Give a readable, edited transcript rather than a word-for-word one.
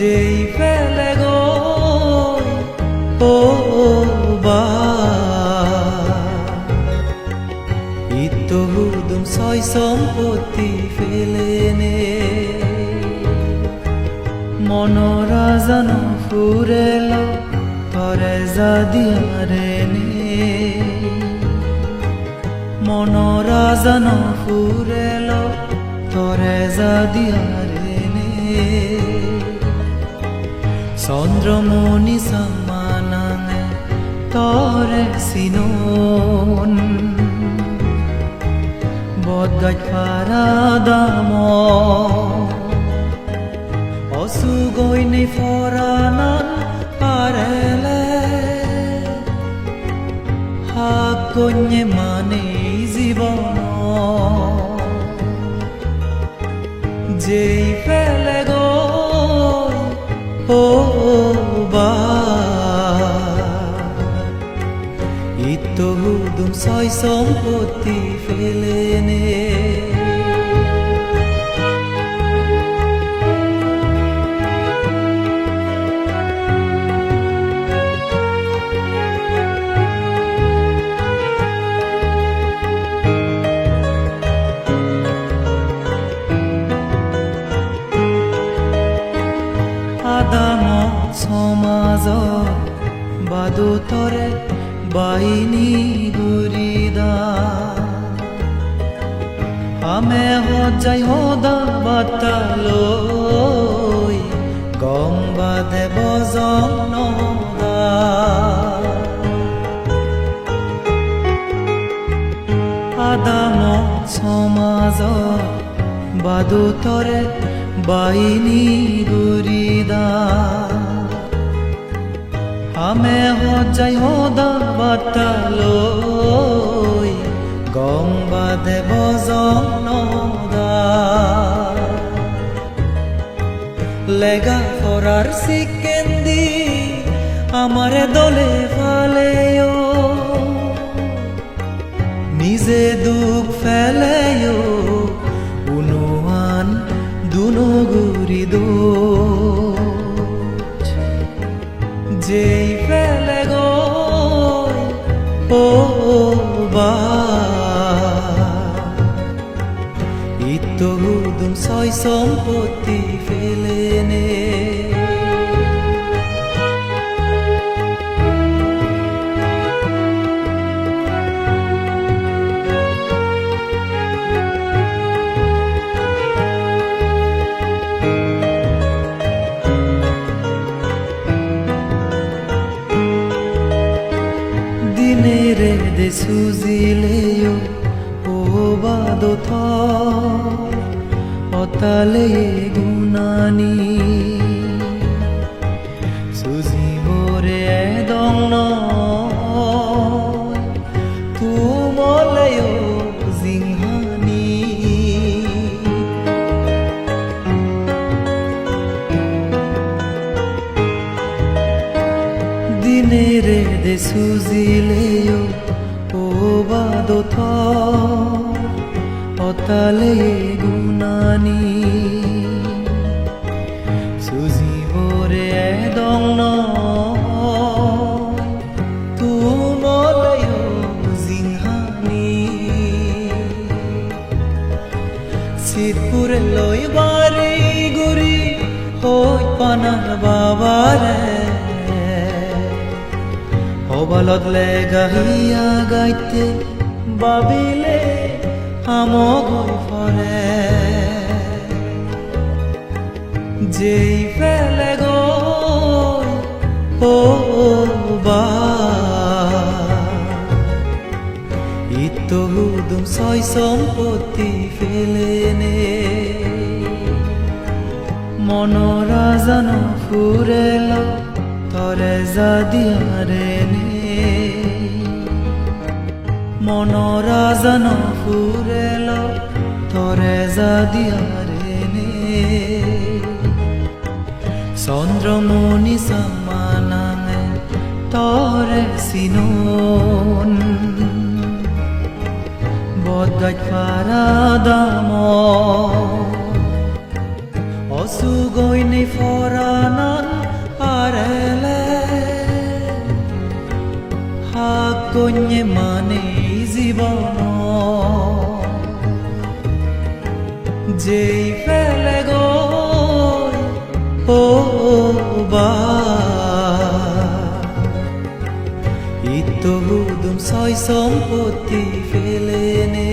যেই ফেলে গো ও বা ইতহুদুম সয় সম্পত্তি ফেলে নে মনোরাজন ফুরেল তরে জাদিয়ারে নে মনোরাজন ফুরেল তরে জাদিয়ারে নে চন্দ্রমণি সম্মানানে তরে সিনোন বদগাছ পারাদাম অসুগৈনি ফরানান পারেলে হাগন্যে মানে জীবন যেই ফেলে গো ও বা ইতহুদুম সয় সম্পত্তি ফেলে নে আদাম সমাজ বাদুতরে বাইনি গুরিদা আমে হজাই হদা বাতালই গম বাদে বজম নদা আদাম সমাজ বাদুতরে বাইনি গুরিদা আমে হজাই হদা বাতালই গম বাদে বজম নদা লেগা ফরার সিকেন্দি আমারে দলে ফালেও নিজে দুঃখ ফেলেও উনুয়ান দুনো গুরি দো যেই ফেলে গো ও বা ইতহুদুম সয় সম্পত্তি ফেলে নে দিনেরে দে সুজিলেও ও বাদত অতালে গুনানি সুজিবরে দং তুমলেও জিংহানি দিনেরে দে সুজিলেও ও বাদত অতালে গুনানি সুজিবরে দং তুমলেও জিংহানি সিদ্ধপুরে লই বাড়ি গুরি হই পানার বাবারে অবালত লেগাহিয়া গাইতে বাবিলে আমগৈ ফরে যেই ফেলে গো ও বা ইতহুদুম সয় সম্পত্তি ফেলে নে মনোরাজন ফুরেল তরে জাদিয়ারে নে মনোরাজন ফুরেল তরে জাদিয়ারে নে চন্দ্রমণি সম্মানানে তরে সিনোন বদগাছ পারাদাম অসুগৈনি ফরানান আরেলে হাকন্যে মানে জীবন যেই ফেলে গৈ ও বা ইতহুদুম ছয় সম্পত্তি ফেলেনে